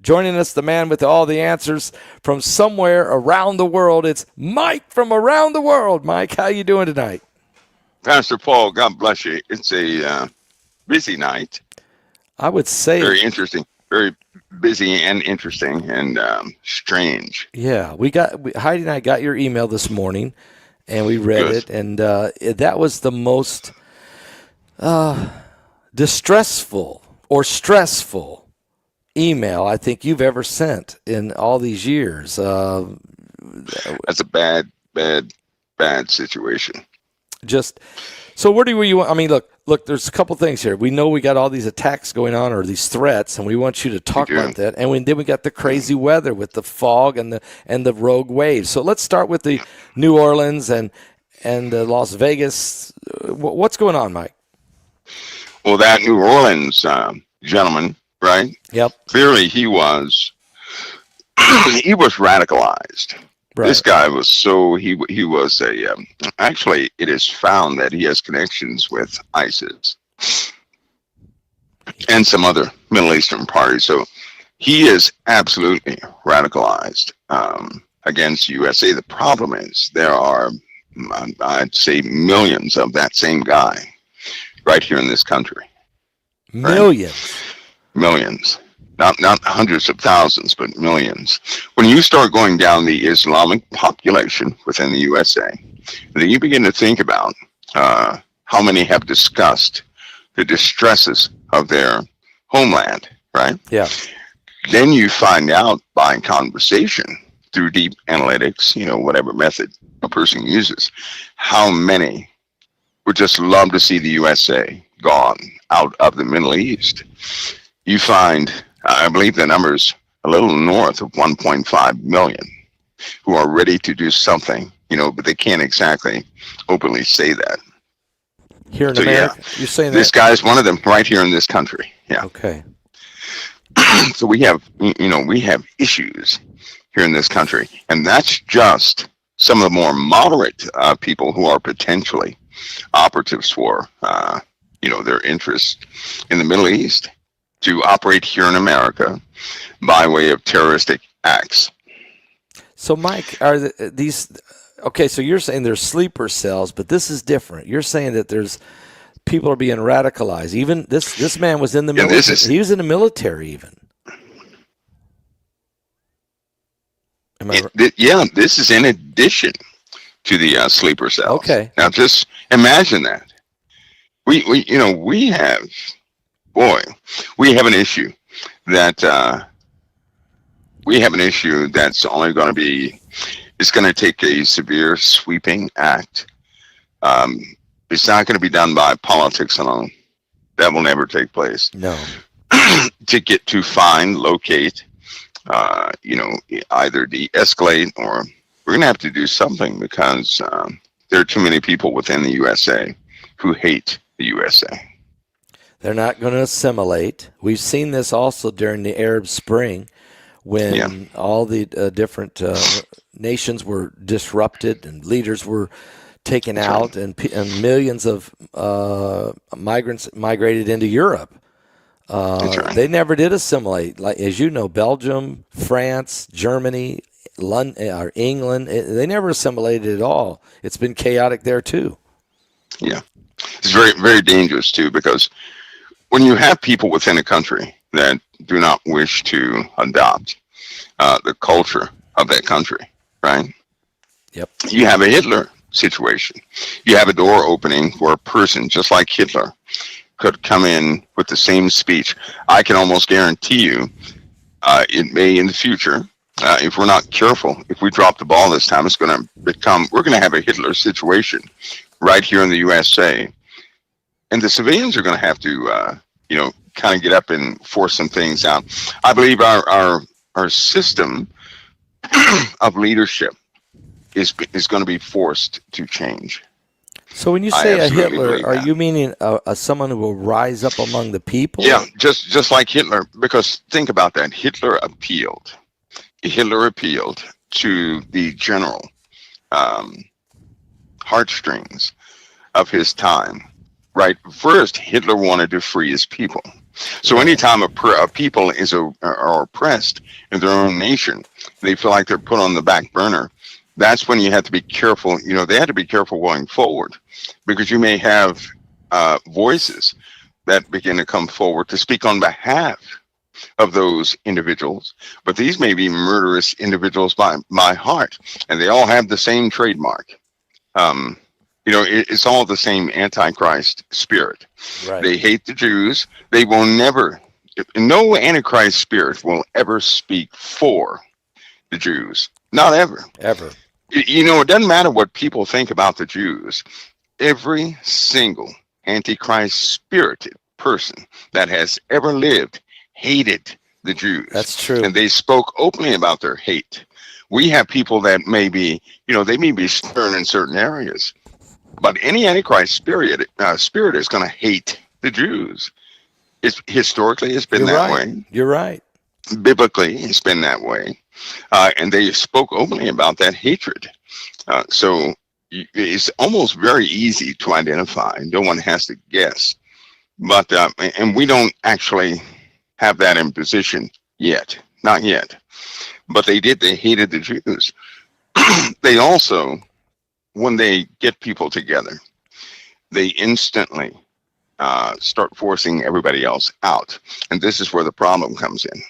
Joining us, the man with all the answers from somewhere around the world. It's Mike from around the world. Mike, how you doing tonight? Pastor Paul, God bless you. It's a busy night. I would say, Very interesting. Very busy and interesting and strange. yeah, Heidi and I got your email this morning, and we read Good. it, and that was the most distressful or stressful email I think you've ever sent in all these years. That's a bad situation. Just so where do you want? I mean, look. There's a couple things here. We know we got all these attacks going on or these threats, and we want you to talk about that. And then we got the crazy weather with the fog and the rogue waves. So let's start with the New Orleans and Las Vegas. What's going on, Mike? Well, that New Orleans gentleman, right? Yep. Clearly, he was radicalized. Right. This guy was he was a actually it is found that he has connections with ISIS and some other Middle Eastern parties. So he is absolutely radicalized against USA. The problem is there are, I'd say, millions of that same guy right here in this country. Millions. Right? Millions. Not hundreds of thousands, but millions. When you start going down the Islamic population within the USA, then you begin to think about how many have discussed the distresses of their homeland, right? Yeah. Then you find out by conversation through deep analytics, whatever method a person uses, how many would just love to see the USA gone out of the Middle East. You find, I believe the number's a little north of 1.5 million who are ready to do something, but they can't exactly openly say that. Here in America? Yeah, you're saying this guy's one of them right here in this country. Yeah. Okay. So we have issues here in this country, and that's just some of the more moderate people who are potentially operatives for, their interests in the Middle East to operate here in America by way of terroristic acts. So, Mike, are these okay? So you're saying there's sleeper cells, but this is different. You're saying that there's people are being radicalized. Even this man was in the military. He was in the military even. This is in addition to the sleeper cells. Okay. Now just imagine that. We have an issue that's only going to be, it's going to take a severe sweeping act. It's not going to be done by politics alone. That will never take place. No. to find, locate, either de-escalate, or we're going to have to do something because there are too many people within the USA who hate the USA. They're not going to assimilate. We've seen this also during the Arab Spring when all the different nations were disrupted and leaders were taken out, and millions of migrants migrated into Europe. They never did assimilate. Like, as you know, Belgium, France, Germany, London, or England, they never assimilated at all. It's been chaotic there too. Yeah. It's very, very dangerous too, because when you have people within a country that do not wish to adopt the culture of that country, right? Yep. You have a Hitler situation. You have a door opening where a person just like Hitler could come in with the same speech. I can almost guarantee you it may in the future, if we're not careful, if we drop the ball this time, we're going to have a Hitler situation right here in the USA. And the civilians are going to have to, kind of get up and force some things out. I believe our system of leadership is going to be forced to change. So when you say a Hitler, are you meaning someone who will rise up among the people? Yeah, just like Hitler, because think about that. Hitler appealed to the general heartstrings of his time, right? First, Hitler wanted to free his people. So Right. anytime a people are oppressed in their own nation, they feel like they're put on the back burner. That's when you have to be careful. They have to be careful going forward, because you may have voices that begin to come forward to speak on behalf of those individuals, but these may be murderous individuals by heart, and they all have the same trademark. Um, it's all the same Antichrist spirit. Right. They hate the Jews. They will never, no Antichrist spirit will ever speak for the Jews. Not ever. Ever. It doesn't matter what people think about the Jews. Every single Antichrist spirited person that has ever lived hated the Jews. That's true. And they spoke openly about their hate. We have people that may be, they may be stern in certain areas, but any Antichrist spirit is going to hate the Jews. Historically, it's been You're that right. way. You're right. Biblically, it's been that way. And they spoke openly about that hatred. So it's almost very easy to identify. No one has to guess. But, and we don't actually have that in position yet. Not yet. But they hated the Jews. They also, when they get people together, they instantly start forcing everybody else out. And this is where the problem comes in.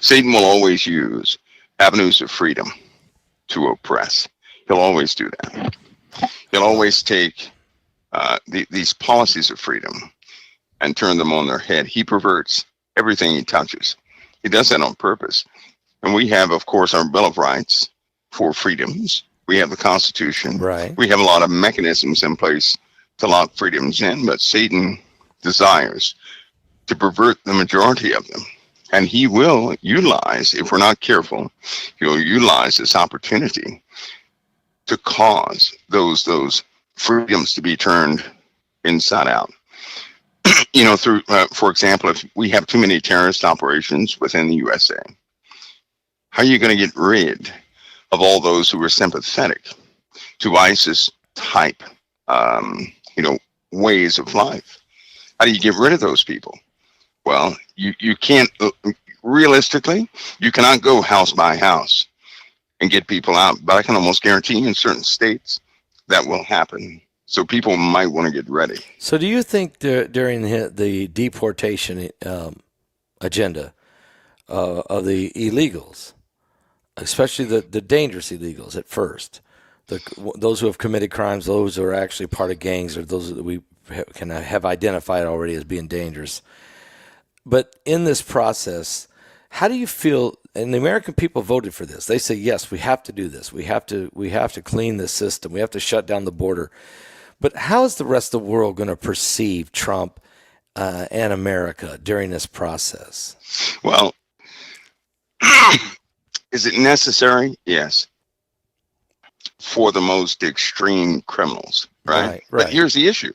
Satan will always use avenues of freedom to oppress. He'll always do that. He'll always take these policies of freedom and turn them on their head. He perverts everything he touches. He does that on purpose. And we have, of course, our Bill of Rights for freedoms. We have the Constitution. Right. We have a lot of mechanisms in place to lock freedoms in, but Satan desires to pervert the majority of them. And he will utilize, if we're not careful, he'll utilize this opportunity to cause those freedoms to be turned inside out. Through, for example, if we have too many terrorist operations within the USA, how are you going to get rid of all those who are sympathetic to ISIS type, ways of life? How do you get rid of those people? Well, you can't, realistically, you cannot go house by house and get people out. But I can almost guarantee you in certain states that will happen. So people might want to get ready. So do you think during the deportation agenda of the illegals, especially the dangerous illegals at first, those who have committed crimes, those who are actually part of gangs, or those that we can have identified already as being dangerous, but in this process, how do you feel? And the American people voted for this. They say, yes, we have to do this. We have to clean this system. We have to shut down the border. But how is the rest of the world going to perceive Trump and America during this process? Well, is it necessary? Yes. For the most extreme criminals, right? Right. But here's the issue.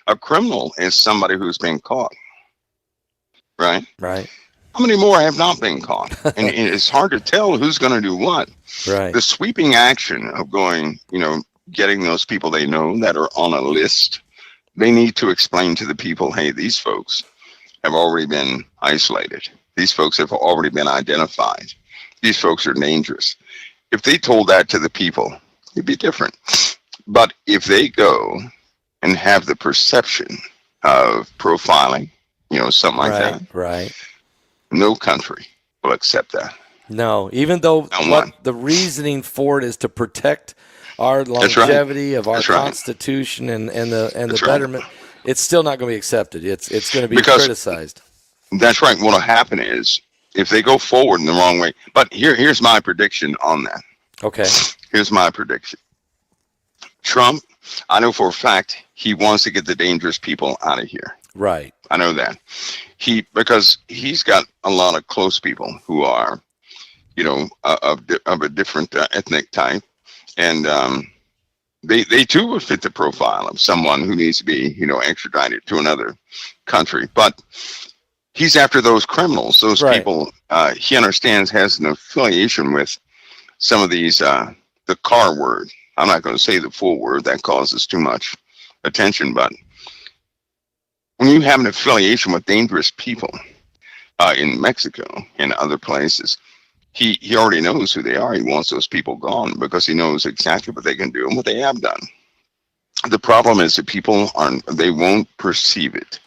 A criminal is somebody who's been caught, right? Right. How many more have not been caught? And it's hard to tell who's going to do what. Right. The sweeping action of going, getting those people they know that are on a list, they need to explain to the people, hey, these folks have already been isolated. These folks have already been identified. These folks are dangerous. If they told that to the people, it'd be different. But if they go and have the perception of profiling, something like that, Right. no country will accept that. No, even though the reasoning for it is to protect our longevity of our Constitution and the betterment, it's still not going to be accepted. It's going to be criticized. That's right. What'll happen is if they go forward in the wrong way. But here's my prediction on that. Okay. Here's my prediction. Trump, I know for a fact he wants to get the dangerous people out of here. Right. I know that. Because he's got a lot of close people who are, of a different ethnic type. And they too would fit the profile of someone who needs to be, extradited to another country. But he's after those criminals, those people he understands has an affiliation with some of these, the car word. I'm not going to say the full word, that causes too much attention, but when you have an affiliation with dangerous people in Mexico and other places, he already knows who they are. He wants those people gone because he knows exactly what they can do and what they have done. The problem is that people they won't perceive it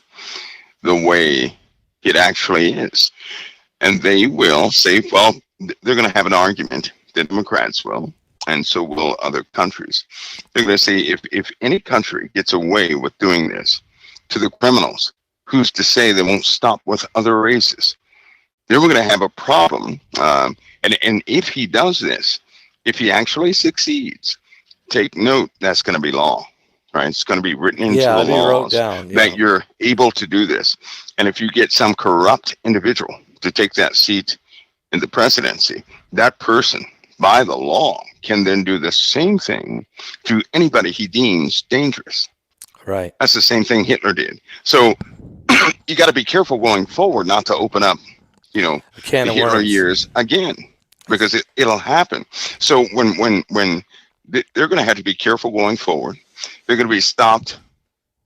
the way it actually is. And they will say, well, they're going to have an argument, the Democrats will, and so will other countries. They're going to say, if any country gets away with doing this to the criminals, who's to say they won't stop with other races? Then we're going to have a problem. And if he does this, if he actually succeeds, take note, that's going to be law. Right, it's going to be written into the laws that you're able to do this. And if you get some corrupt individual to take that seat in the presidency, that person, by the law, can then do the same thing to anybody he deems dangerous. Right. That's the same thing Hitler did. So you got to be careful going forward not to open up, the Hitler years again, because it'll happen. So when they're going to have to be careful going forward. They're going to be stopped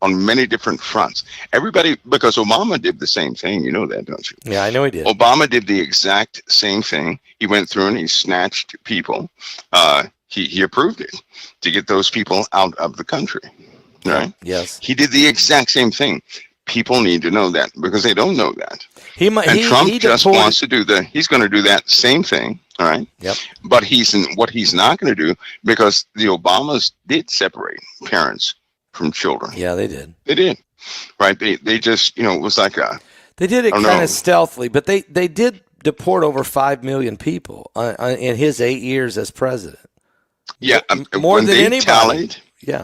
on many different fronts. Everybody, because Obama did the same thing. You know that, don't you? Yeah, I know he did. Obama did the exact same thing. He went through and he snatched people. He approved it to get those people out of the country. Right? Yes. He did the exact same thing. People need to know that because they don't know that. Trump just wants to do he's going to do that same thing. All right. Yep. But what he's not going to do, because the Obamas did separate parents from children. Yeah, they did. They did. Right. They just, it was like they did it kind of stealthily, but they did deport over 5 million people in his 8 years as president. Yeah. More than anybody.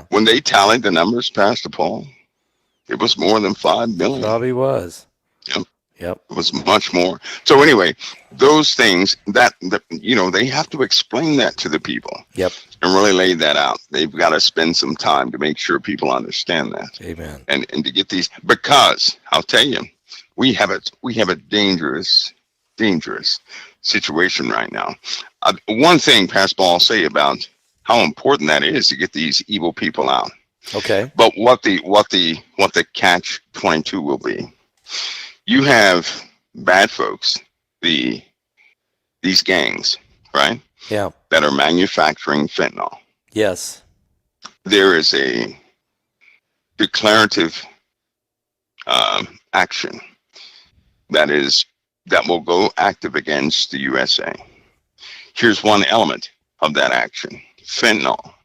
When they tallied the numbers, Pastor Paul, it was more than 5 million. Probably was. Yep. It was much more. So anyway, those things that they have to explain that to the people. Yep. And really lay that out. They've got to spend some time to make sure people understand that. Amen. And to get these, because I'll tell you, we have a dangerous situation right now. One thing, Pastor Paul, I'll say about how important that is to get these evil people out. Okay. But what the catch 22 will be. You have bad folks, these gangs, right? Yeah. That are manufacturing fentanyl. Yes. There is a declarative action that will go active against the USA. Here's one element of that action: fentanyl.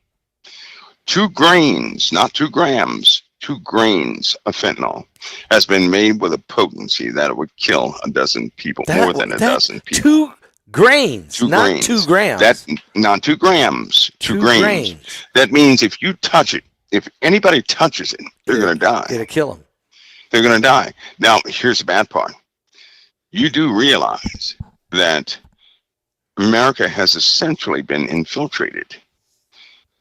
2 grains, not 2 grams. 2 grains of fentanyl has been made with a potency that it would kill a dozen people, more than a dozen people. 2 grains, not 2 grams. That's not 2 grams, 2 grains. That means if you touch it, if anybody touches it, they're going to die. It'll kill them. They're going to die. Now, here's the bad part. You do realize that America has essentially been infiltrated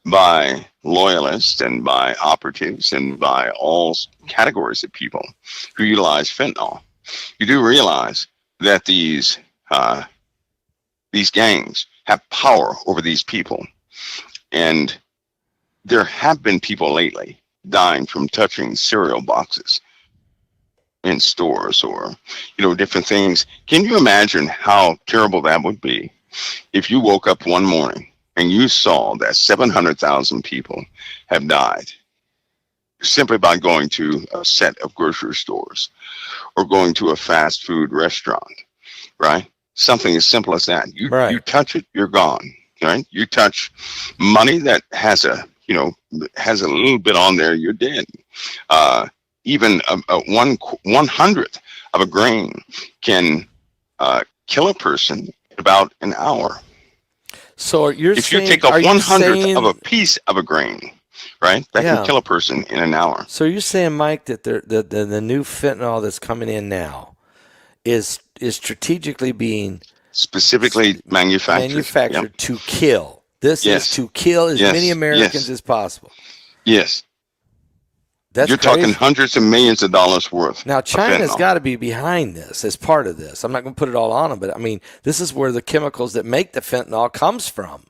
by loyalists and by operatives and by all categories of people who utilize fentanyl. You do realize that these gangs have power over these people. And there have been people lately dying from touching cereal boxes in stores or, different things. Can you imagine how terrible that would be if you woke up one morning and you saw that 700,000 people have died simply by going to a set of grocery stores or going to a fast food restaurant, right? Something as simple as that. You touch it, you're gone, right? You touch money that has a little bit on there, you're dead. Even a 1/100th of a grain can kill a person in about an hour. So if you take a 1/100th of a piece of a grain, right, that can kill a person in an hour. So you're saying, Mike, that the new fentanyl that's coming in now is strategically being specifically manufactured to kill. This is to kill as many Americans as possible. Yes. You're crazy. talking hundreds of millions of dollars worth. Now, China's got to be behind this as part of this. I'm not going to put it all on them, but I mean, this is where the chemicals that make the fentanyl comes from,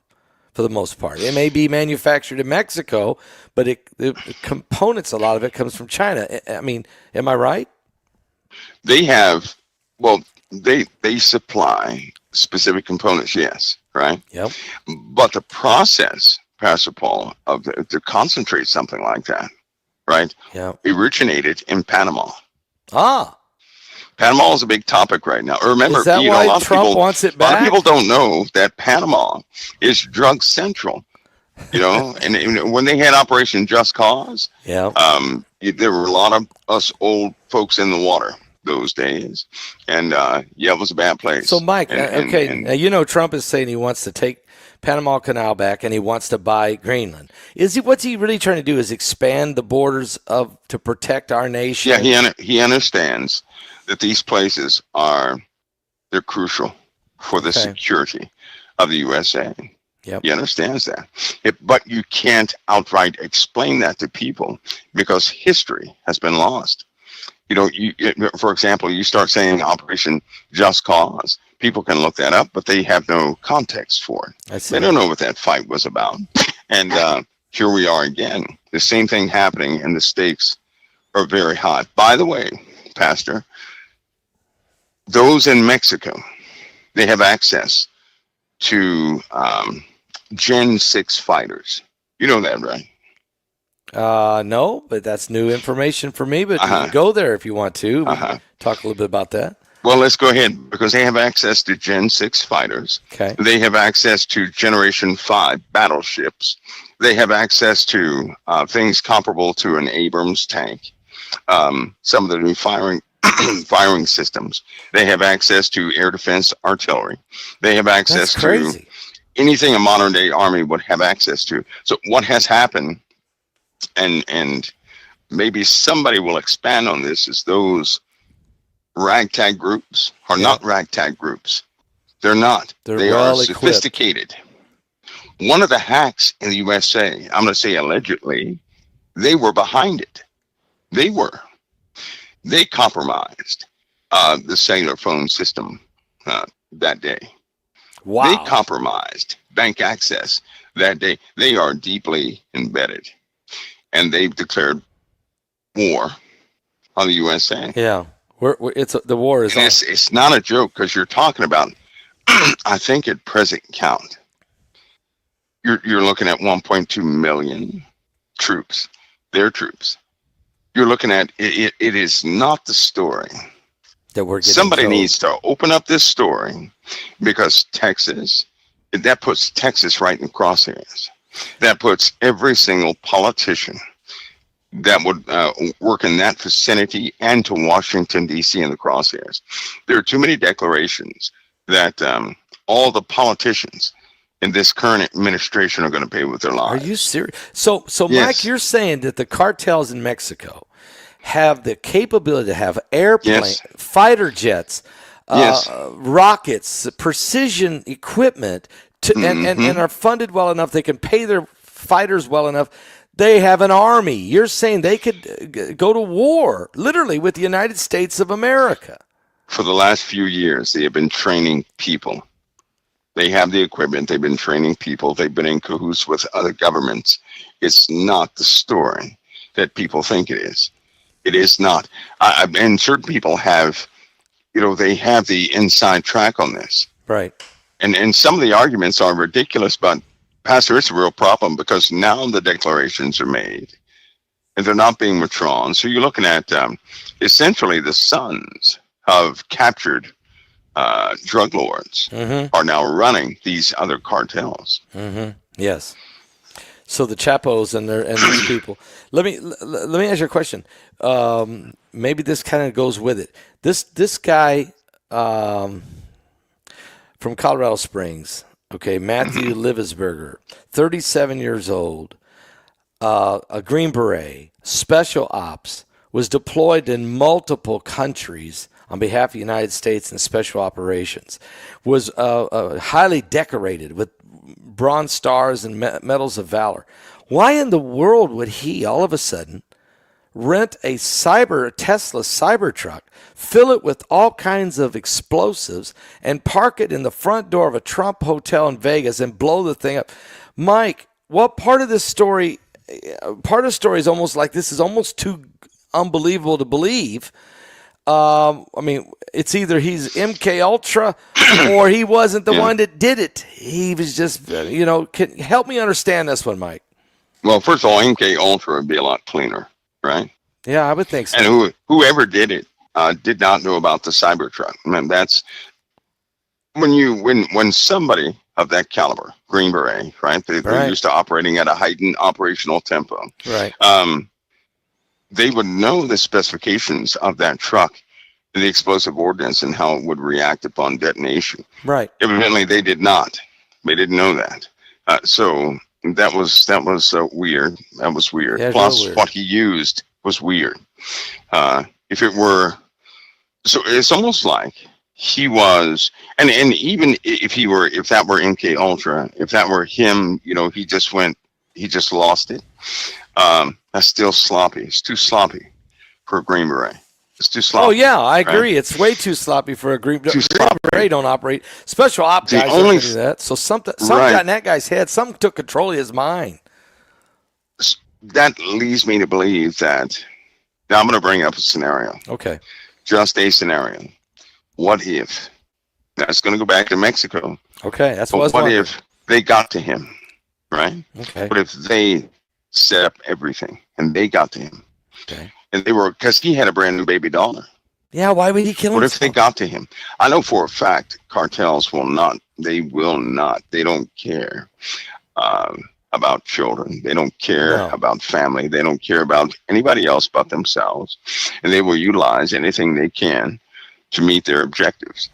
for the most part. It may be manufactured in Mexico, but the components, a lot of it comes from China. I mean, am I right? They have, well, they supply specific components, yes, right? Yep. But the process, Pastor Paul, to concentrate something like that, right? Yeah. Originated in Panama. Ah. Panama is a big topic right now. Remember, Is that why Trump wants it back? A lot of people don't know that Panama is drug central. And when they had Operation Just Cause, yeah, there were a lot of us old folks in the water those days, and it was a bad place. So, Mike, now, Trump is saying he wants to take Panama Canal back and he wants to buy Greenland. What's he really trying to do? Is expand the borders to protect our nation? Yeah, he understands that these places they're crucial for the security of the USA. Yep. He understands that. But you can't outright explain that to people because history has been lost. For example, you start saying Operation Just Cause. People can look that up, but they have no context for it. They don't know what that fight was about. And here we are again. The same thing happening, and the stakes are very high. By the way, Pastor, those in Mexico, they have access to Gen 6 fighters. You know that, right? No, but that's new information for me. But you can go there if you want to. Talk a little bit about that. Well, let's go ahead, because they have access to Gen 6 fighters. Okay. They have access to Generation 5 battleships. They have access to things comparable to an Abrams tank. Some of the new firing systems. They have access to air defense artillery. They have access to anything a modern day army would have access to. So what has happened, and maybe somebody will expand on this, is those ragtag groups are not ragtag groups. They're not. They are sophisticated. One of the hacks in the USA, I'm going to say allegedly, they were behind it. They compromised the cellular phone system that day. Wow. They compromised bank access that day. They are deeply embedded, and they've declared war on the USA. Yeah, the war is on. It's not a joke, because you're talking about, I think at present count, you're looking at 1.2 million troops, their troops. You're looking at it is not the story that we're getting. Somebody needs to open up this story, because Texas, that puts Texas right in the crosshairs. That puts every single politician that would work in that vicinity and to Washington, D.C. in the crosshairs. There are too many declarations that all the politicians in this current administration are going to pay with their lives. Are you serious? So yes. Mike, you're saying that the cartels in Mexico have the capability to have airplanes, fighter jets, rockets, precision equipment, and are funded well enough, they can pay their fighters well enough. They have an army. You're saying they could go to war, literally, with the United States of America. For the last few years, they have been training people. They have the equipment. They've been training people. They've been in cahoots with other governments. It's not the story that people think it is. It is not. And certain people have, they have the inside track on this. Right. And some of the arguments are ridiculous, but Pastor, it's a real problem, because now the declarations are made and they're not being withdrawn. So you're looking at essentially the sons of captured drug lords are now running these other cartels. Yes. So the Chapos and these people. Let me ask you a question. Maybe this kind of goes with it. This guy from Colorado Springs. Okay, Matthew Livesberger, 37 years old, a Green Beret, special ops, was deployed in multiple countries on behalf of the United States in special operations, was highly decorated with Bronze Stars and Medals of Valor. Why in the world would he all of a sudden rent a Tesla Cybertruck, fill it with all kinds of explosives, and park it in the front door of a Trump hotel in Vegas and blow the thing up? Mike, what part of this story? Part of the story is almost like this is almost too unbelievable to believe. I mean, it's either he's MK Ultra or he wasn't the one that did it. He was just, can help me understand this one, Mike. Well, first of all, MK Ultra would be a lot cleaner, right? Yeah, I would think so. And whoever did it did not know about the Cybertruck. I mean, that's when somebody of that caliber, Green Beret, right? They're used to operating at a heightened operational tempo. Right. They would know the specifications of that truck, the explosive ordnance, and how it would react upon detonation. Right. Evidently, they did not. They didn't know that. So that was weird. That was weird. Yeah, Plus, weird. what he used was weird. If it were, so it's almost like he was, and even if that were MK Ultra, if that were him, he just lost it. That's still sloppy. It's too sloppy for a Green Beret. It's too sloppy. Oh yeah, I agree. Right? It's way too sloppy for a Green Too Beret. Don't operate. Special op guys don't do that. So something got in that guy's head. Something took control of his mind. That leads me to believe that. Now I'm going to bring up a scenario. Okay. Just a scenario. What if? That's going to go back to Mexico. Okay, that's what I was wondering. If they got to him, right? Okay. What if they set up everything and they got to him? Okay. And they were, because he had a brand new baby daughter. Yeah, why would he kill him? What if they got to him? I know for a fact cartels will not. They don't care about children. They don't care about family. They don't care about anybody else but themselves. And they will utilize anything they can to meet their objectives.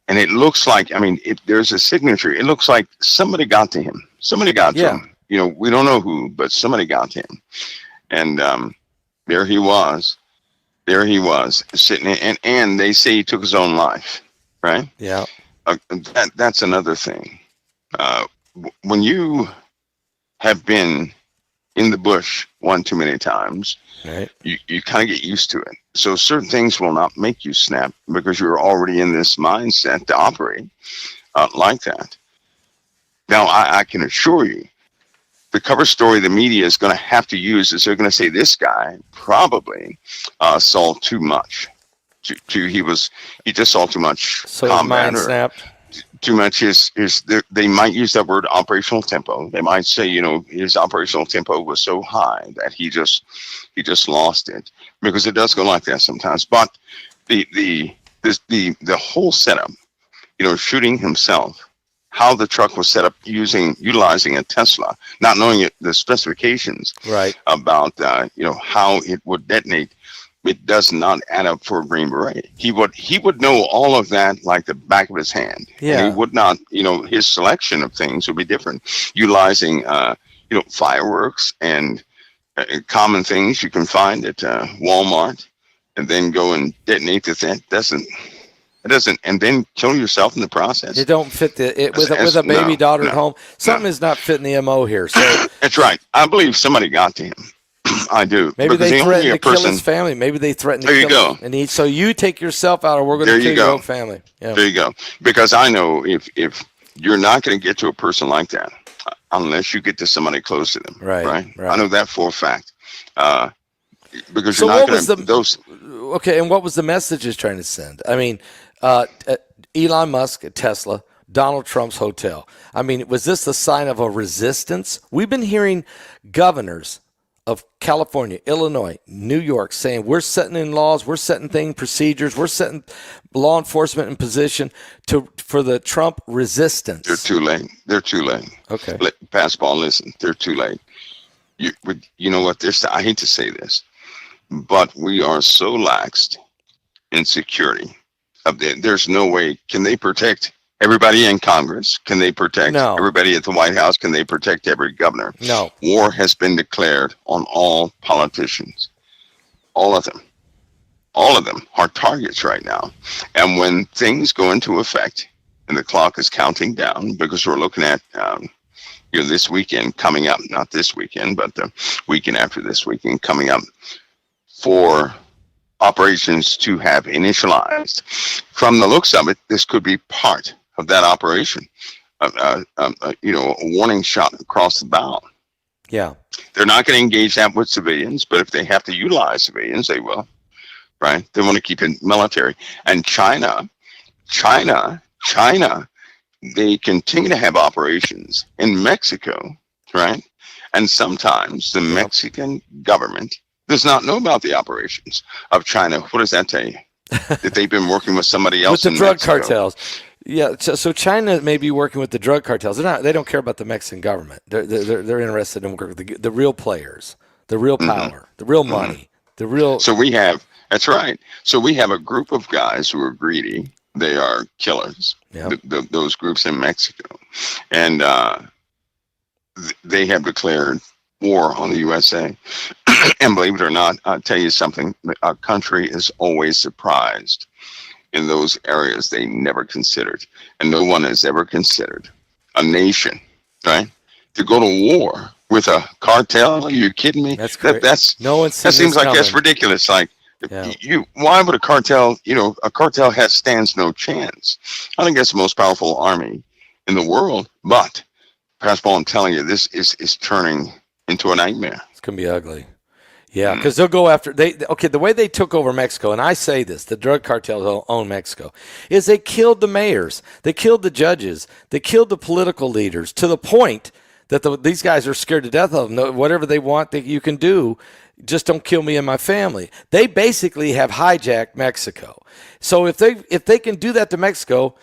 And it looks like, if there's a signature, it looks like somebody got to him. Somebody got to him. We don't know who, but somebody got to him. And there he was. There he was sitting and they say he took his own life, right? Yeah. That's another thing. When you have been in the bush one too many times, right, you kind of get used to it. So certain things will not make you snap because you're already in this mindset to operate like that. Now, I can assure you, the cover story the media is going to have to use is they're going to say this guy probably saw too much. He just saw too much so combat. His mind snapped. Too much they might use that word operational tempo. They might say, his operational tempo was so high that he just lost it, because it does go like that sometimes. But the whole setup, shooting himself, how the truck was set up utilizing a Tesla, not knowing the specifications right about how it would detonate. It does not add up for a Green Beret. He would know all of that like the back of his hand. Yeah. And he would not, his selection of things would be different, utilizing, fireworks and common things you can find at Walmart, and then go and detonate the thing. It doesn't, and then kill yourself in the process. It don't fit with a baby daughter at home. Something is not fitting the MO here. So that's right. I believe somebody got to him. I do. Maybe they threatened to kill his family. Maybe they threatened to kill him. And so you take yourself out, or we're going to kill your own family. Yeah. There you go. Because I know if you're not going to get to a person like that unless you get to somebody close to them. Right. I know that for a fact. Because so you're not going to Okay, and what was the message he's trying to send? Elon Musk at Tesla, Donald Trump's hotel. Was this the sign of a resistance? We've been hearing governors of California, Illinois, New York saying we're setting in laws, we're setting procedures, we're setting law enforcement in position for the Trump resistance. They're too late. Okay. Passball, listen, they're too late. You know what? I hate to say this, but we are so laxed in security. There's no way. Can they protect everybody in Congress? Can they protect everybody at the White House? Can they protect every governor? No. War has been declared on all politicians. All of them. All of them are targets right now. And when things go into effect and the clock is counting down, because we're looking at this weekend coming up, not this weekend, but the weekend after this weekend coming up, for operations to have initialized. From the looks of it, this could be part of that operation. a warning shot across the bow. Yeah. They're not going to engage that with civilians, but if they have to utilize civilians, they will. Right? They want to keep it military. And China, they continue to have operations in Mexico, right? And sometimes the Mexican government does not know about the operations of China. What does that tell you? That they've been working with somebody else with the in drug Mexico. cartels. Yeah, so China may be working with the drug cartels. They don't care about the Mexican government. They're interested in working with the real players, the real power, the real money, the real. So that's right. So we have a group of guys who are greedy. They are killers. Yep. Those groups in Mexico, and they have declared war on the USA. And believe it or not, I'll tell you something. Our country is always surprised in those areas they never considered, and no one has ever considered a nation, right, to go to war with a cartel. Are you kidding me? That's great. No one's seen that seems this like coming. That's ridiculous. Like, why would a cartel? A cartel stands no chance. I think that's the most powerful army in the world. But Pastor Paul, I'm telling you, this is turning into a nightmare. It's gonna be ugly. Yeah, because they'll go after the way they took over Mexico, and I say this, the drug cartels own Mexico, is they killed the mayors, they killed the judges, they killed the political leaders to the point that these guys are scared to death of them. Whatever they want, that you can do, just don't kill me and my family. They basically have hijacked Mexico. So if they can do that to Mexico,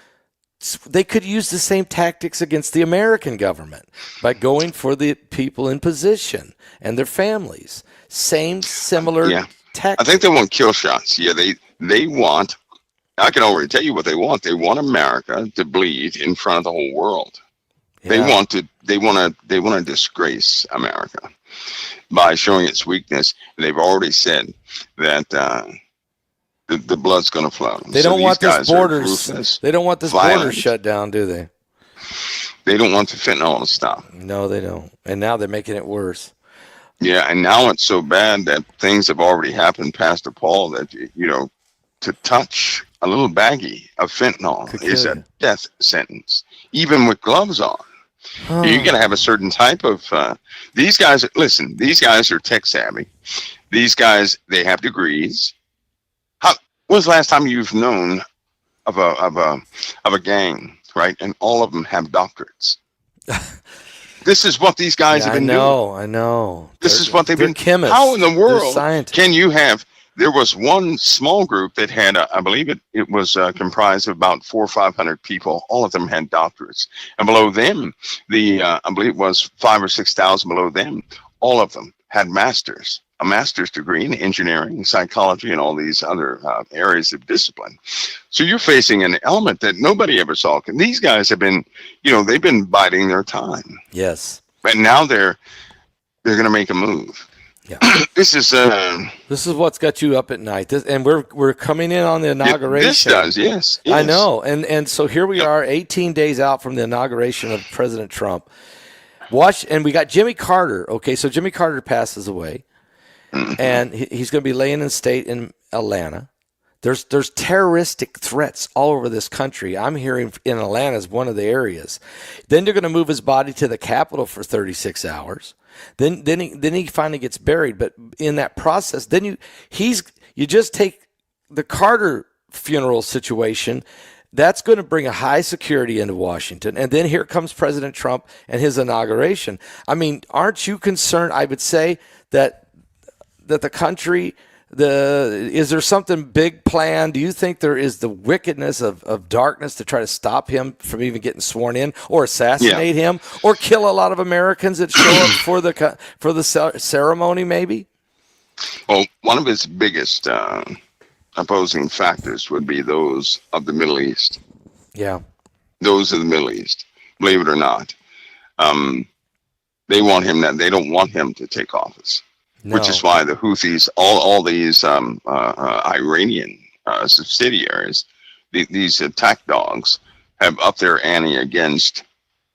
they could use the same tactics against the American government by going for the people in position and their families. Similar tactics. I think they want kill shots. Yeah, they want. I can already tell you what they want. They want America to bleed in front of the whole world. Yeah. They want to disgrace America by showing its weakness. They've already said that the blood's going to flow. They don't want this borders. They don't want this border shut down, do they? They don't want the fentanyl to stop. No, they don't. And now they're making it worse. Yeah, and now it's so bad that things have already happened, Pastor Paul, that, to touch a little baggie of fentanyl is a death sentence, even with gloves on. Oh. You're going to have a certain type of, these guys are tech savvy. These guys, they have degrees. When's the last time you've known of a gang, right? And all of them have doctorates. This is what these guys have been doing. I know. This is what they've been. Chemists. How in the world can you have? There was one small group that had, I believe it was comprised of about 400 or 500 people. All of them had doctorates, and below them, I believe it was 5,000 or 6,000 below them. All of them had masters, a master's degree in engineering, psychology, and all these other areas of discipline. So you're facing an element that nobody ever saw. And these guys have been, they've been biding their time. Yes. But now they're going to make a move. Yeah. This is what's got you up at night. And we're coming in on the inauguration. This does, yes. I know. And so here we are, 18 days out from the inauguration of President Trump. And we got Jimmy Carter. Okay, so Jimmy Carter passes away. Mm-hmm. And he's going to be laying in state in Atlanta. There's terroristic threats all over this country. I'm hearing in Atlanta is one of the areas. Then they're going to move his body to the Capitol for 36 hours. Then he finally gets buried. But in that process, then you just take the Carter funeral situation. That's going to bring a high security into Washington. And then here comes President Trump and his inauguration. I mean, aren't you concerned? I would say that the country, is there something big planned? Do you think there is the wickedness of darkness to try to stop him from even getting sworn in, or assassinate him, or kill a lot of Americans that show up for the ceremony? Maybe. Well, one of his biggest opposing factors would be those of the Middle East. Yeah, those of the Middle East. Believe it or not, they want him. They don't want him to take office. No. Which is why the Houthis, all these Iranian subsidiaries, these attack dogs, have upped their ante against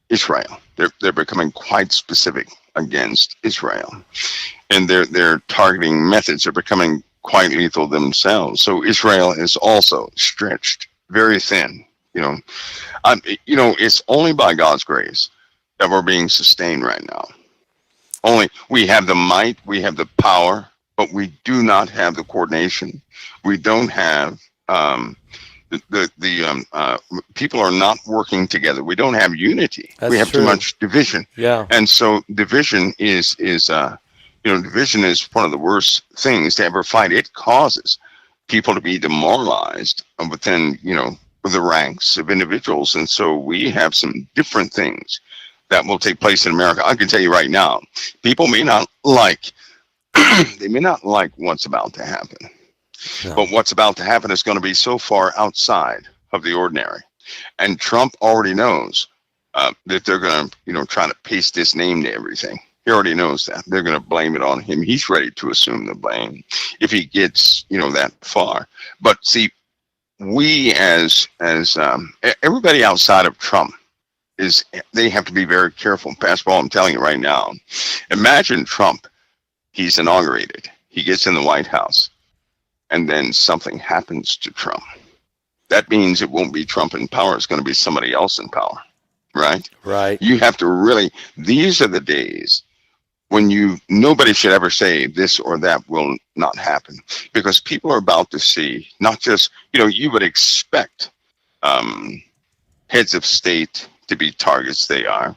Israel. They're becoming quite specific against Israel, and their targeting methods are becoming quite lethal themselves. So Israel is also stretched very thin You know, it's only by God's grace that we're being sustained right now. Only we have the might, we have the power, but we do not have the coordination. We don't have people are not working together. We don't have unity. That's we have true. too much division. Yeah. And so division is division is one of the worst things to ever fight. It causes people to be demoralized within, the ranks of individuals. And so we have some different things that will take place in America. I can tell you right now, people may not like, they may not like what's about to happen. No. But what's about to happen is going to be so far outside of the ordinary. And Trump already knows that they're going to, try to paste his name to everything. He already knows that. They're going to blame it on him. He's ready to assume the blame if he gets, that far. But see, we as everybody outside of Trump, they have to be very careful. Pastor Paul, I'm telling you right now, imagine Trump, he's inaugurated. He gets in the White House. And then something happens to Trump. That means it won't be Trump in power. It's going to be somebody else in power, right? Right. You have to really, these are the days when nobody should ever say this or that will not happen, because people are about to see, not just, you would expect heads of state to be targets, they are,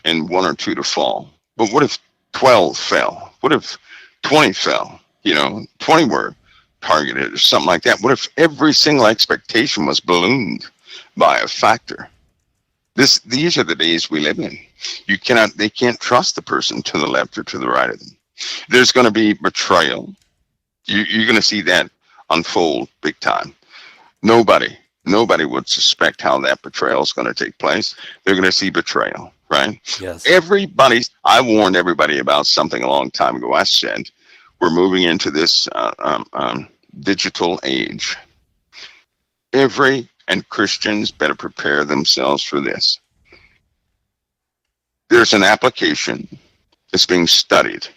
and 1 or 2 to fall. But what if 12 fell? What if 20 fell? 20 were targeted or something like that. What if every single expectation was ballooned by a factor? These are the days we live in. They can't trust the person to the left or to the right of them. There's going to be betrayal. You're going to see that unfold big time. Nobody would suspect how that betrayal is going to take place. They're going to see betrayal, right? Yes. I warned everybody about something a long time ago. I said, we're moving into this digital age. And Christians better prepare themselves for this. There's an application that's being studied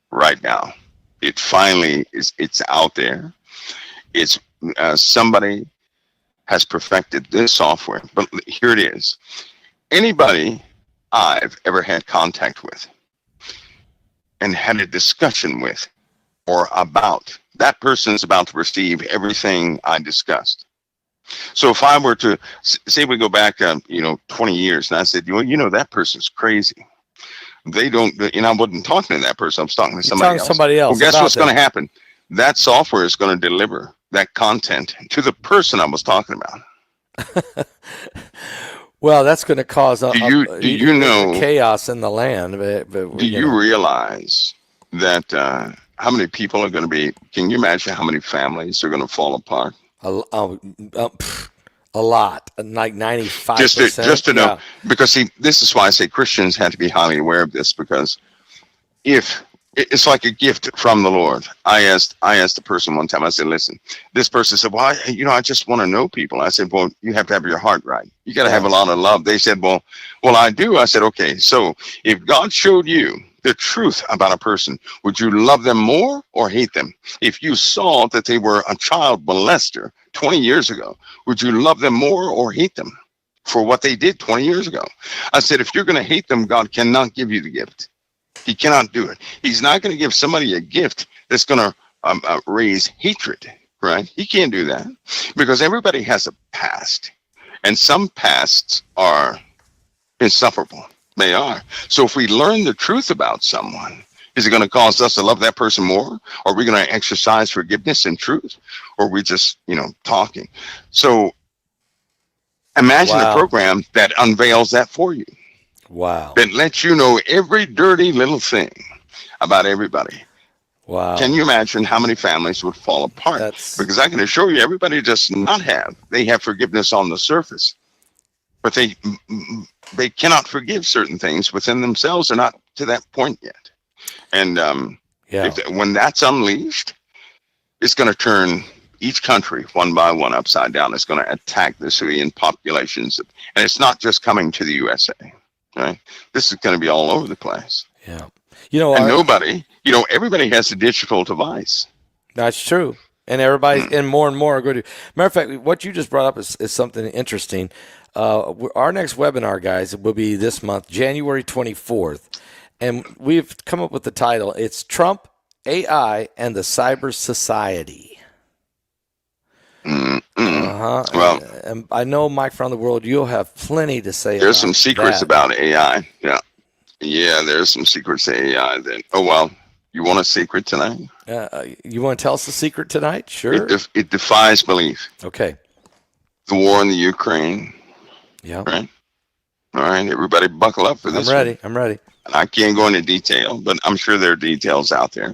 right now. It finally it's out there. It's somebody has perfected this software, but here it is. Anybody I've ever had contact with and had a discussion with or about, that person's about to receive everything I discussed. So if I were to say we go back, 20 years, and I said, that person's crazy. They don't, I wasn't talking to that person. I was talking to somebody else. Well, guess what's going to happen? That software is going to deliver that content to the person I was talking about. Well, that's going to cause chaos in the land. Do you realize that how many people are going to be? Can you imagine how many families are going to fall apart? A lot, like 95%. Just to know, because see, this is why I say Christians have to be highly aware of this, because if it's like a gift from the Lord. I asked the person one time, I said, listen, this person said, well, I just want to know people. I said, well, you have to have your heart right. You got to have a lot of love. They said, well, I do. I said, okay, so if God showed you the truth about a person, would you love them more or hate them? If you saw that they were a child molester 20 years ago, would you love them more or hate them for what they did 20 years ago? I said, if you're going to hate them, God cannot give you the gift. He cannot do it. He's not going to give somebody a gift that's going to raise hatred, right? He can't do that, because everybody has a past, and some pasts are insufferable. They are. So if we learn the truth about someone, is it going to cause us to love that person more? Or are we going to exercise forgiveness and truth? Or are we just, talking? So imagine a program that unveils that for you. Wow. That lets you know every dirty little thing about everybody. Wow. Can you imagine how many families would fall apart? Because I can assure you, everybody does not have. They have forgiveness on the surface, but they cannot forgive certain things within themselves. They're not to that point yet. And when that's unleashed, it's going to turn each country one by one upside down. It's going to attack the civilian populations. And it's not just coming to the USA. Right? This is going to be all over the place. Yeah. And everybody has a digital device. That's true. And everybody's and more are going to. Matter of fact, what you just brought up is something interesting. Our next webinar, guys, will be this month, January 24th. And we've come up with the title. It's Trump, AI, and the Cyber Society. Well, and I know, Mike, from the world, you'll have plenty to say. There's some secrets about AI. Yeah, there's some secrets to AI. You want a secret tonight? You want to tell us the secret tonight? Sure. It defies belief. Okay. The war in the Ukraine. Yeah. Right. All right, everybody, buckle up for this. I'm ready. I can't go into detail, but I'm sure there are details out there.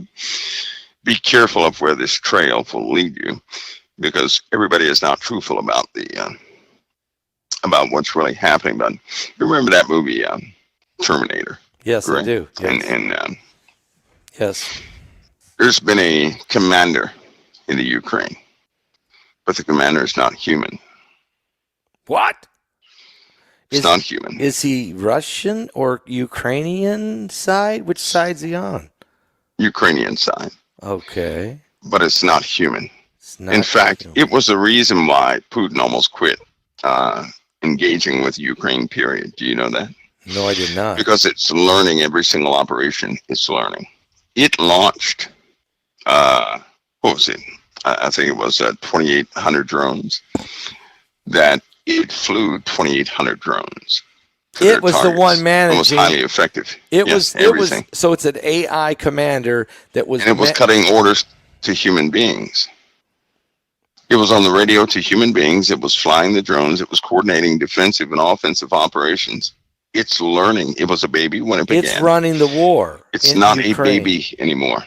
Be careful of where this trail will lead you, because everybody is not truthful about about what's really happening. But remember that movie, Terminator? Yes, right? I do. Yes. And yes, there's been a commander in the Ukraine, but the commander is not human. What? It's not human. Is he Russian or Ukrainian side? Which side's he on? Ukrainian side. Okay. But it's not human. Not in fact, it was the reason why Putin almost quit engaging with Ukraine, period. Do you know that? No, I did not. Because it's learning every single operation. It's learning. It launched, what was it? I think it was 2,800 drones. That it flew 2,800 drones. It was the one managing. It was highly effective. It was. So it's an AI commander that was. And it was cutting orders to human beings. It was on the radio to human beings. It was flying the drones. It was coordinating defensive and offensive operations. It's learning. It was a baby when it began. It's running the war. It's not Ukraine. A baby anymore.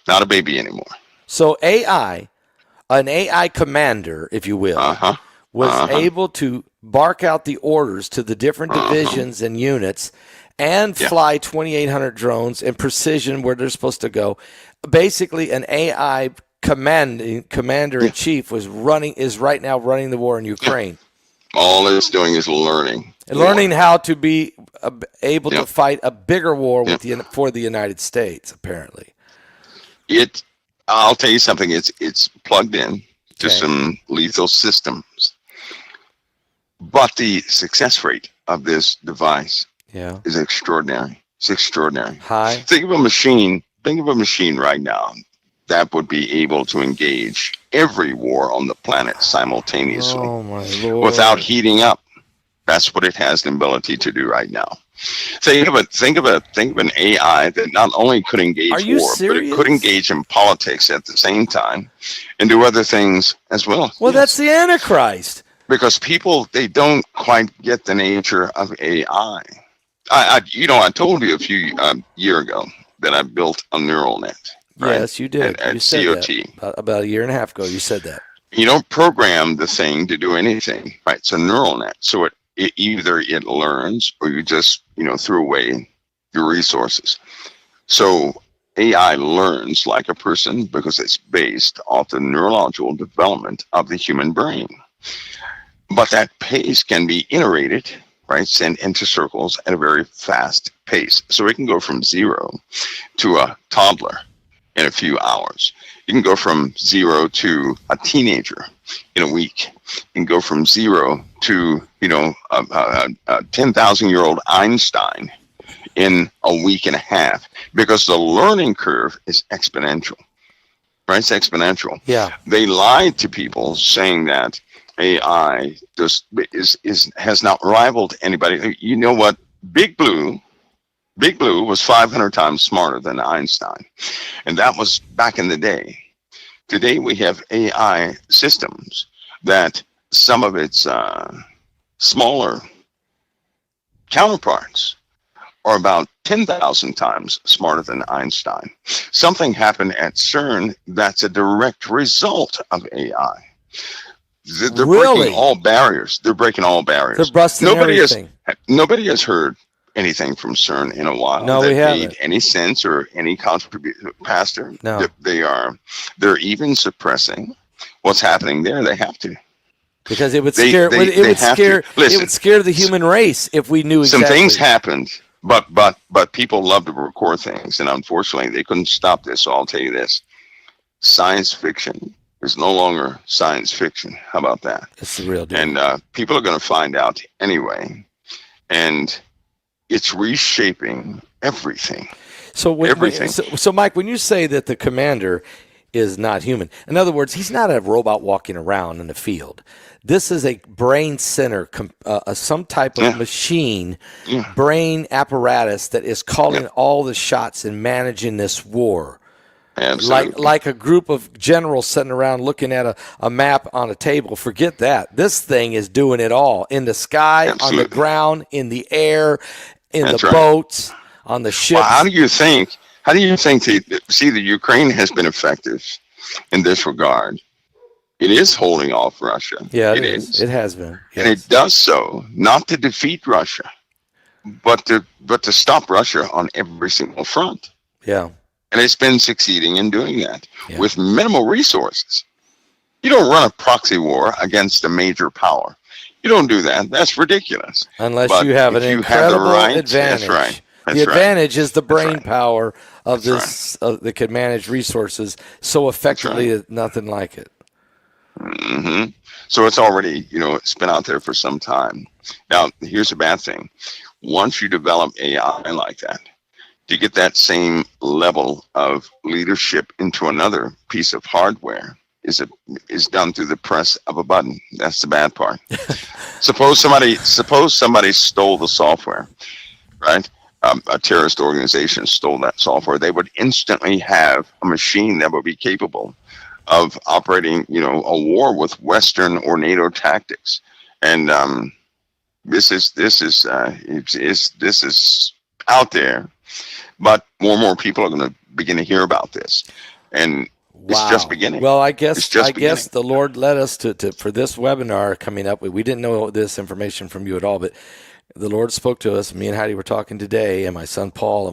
Not a baby anymore. So an AI commander, if you will, was able to bark out the orders to the different divisions and units and fly 2,800 drones in precision where they're supposed to go. Basically, an AI commander-in-chief is right now running the war in Ukraine. All it's doing is learning. Learning how to be able to fight a bigger war for the United States, apparently. I'll tell you something. It's plugged in to some lethal systems. But the success rate of this device is extraordinary. It's extraordinary. High. Think of a machine right now that would be able to engage every war on the planet simultaneously. Oh my Lord. Without heating up. That's what it has the ability to do right now. Think of an AI that not only could engage war, but it could engage in politics at the same time and do other things as well. Well, that's the Antichrist. Because people, they don't quite get the nature of AI. I told you a few year ago that I built a neural net. Right? Yes, you did. At you said COT. That. About a year and a half ago, you said that. You don't program the thing to do anything, right? It's a neural net. So it either it learns or you just, threw away your resources. So AI learns like a person because it's based off the neurological development of the human brain. But that pace can be iterated, right? Sent into circles at a very fast pace. So it can go from 0 to a toddler in a few hours. You can go from 0 to a teenager in a week. You can go from 0 to, a 10,000-year-old Einstein in a week and a half, because the learning curve is exponential, right? It's exponential. Yeah. They lied to people saying that AI has not rivaled anybody. You know what? Big Blue was 500 times smarter than Einstein. And that was back in the day. Today we have AI systems that some of its smaller counterparts are about 10,000 times smarter than Einstein. Something happened at CERN that's a direct result of AI. They're breaking all barriers. They're breaking all barriers. They're busting everything. Nobody has heard anything from CERN in a while. No, we haven't. Made any sense or any contribution, Pastor? No. They're even suppressing what's happening there. They have to. Because it would scare the human race if we knew exactly. Some things happened, but people love to record things, and unfortunately they couldn't stop this. So I'll tell you this. science fiction is no longer science fiction. How about that? It's the real deal. And people are going to find out anyway. And it's reshaping everything. So, Everything. So, Mike, when you say that the commander is not human, in other words, he's not a robot walking around in the field. This is a brain center, some type of machine, brain apparatus that is calling all the shots and managing this war. Absolutely. Like a group of generals sitting around looking at a map on a table. Forget that. This thing is doing it all in the sky, Absolutely. on the ground, in the air, in That's the right. boats, on the ships. Well, how do you think the Ukraine has been effective in this regard? It is holding off Russia. Yeah, it is. It has been. Yes. And it does so not to defeat Russia, but to stop Russia on every single front. Yeah. And it's been succeeding in doing that with minimal resources. You don't run a proxy war against a major power. You don't do that. That's ridiculous. Unless you have an incredible advantage. That's right. The advantage is the brain power of this that can manage resources so effectively that nothing like it. Mm-hmm. So it's already, it's been out there for some time. Now, here's a bad thing. Once you develop AI like that, to get that same level of leadership into another piece of hardware is done through the press of a button. That's the bad part. Suppose somebody stole the software, right? A terrorist organization stole that software. They would instantly have a machine that would be capable of operating, a war with Western or NATO tactics. And this is out there. But more and more people are going to begin to hear about this, and it's just beginning. Well, I guess the Lord led us to for this webinar coming up. We didn't know this information from you at all, but the Lord spoke to us. Me and Heidi were talking today, and my son Paul,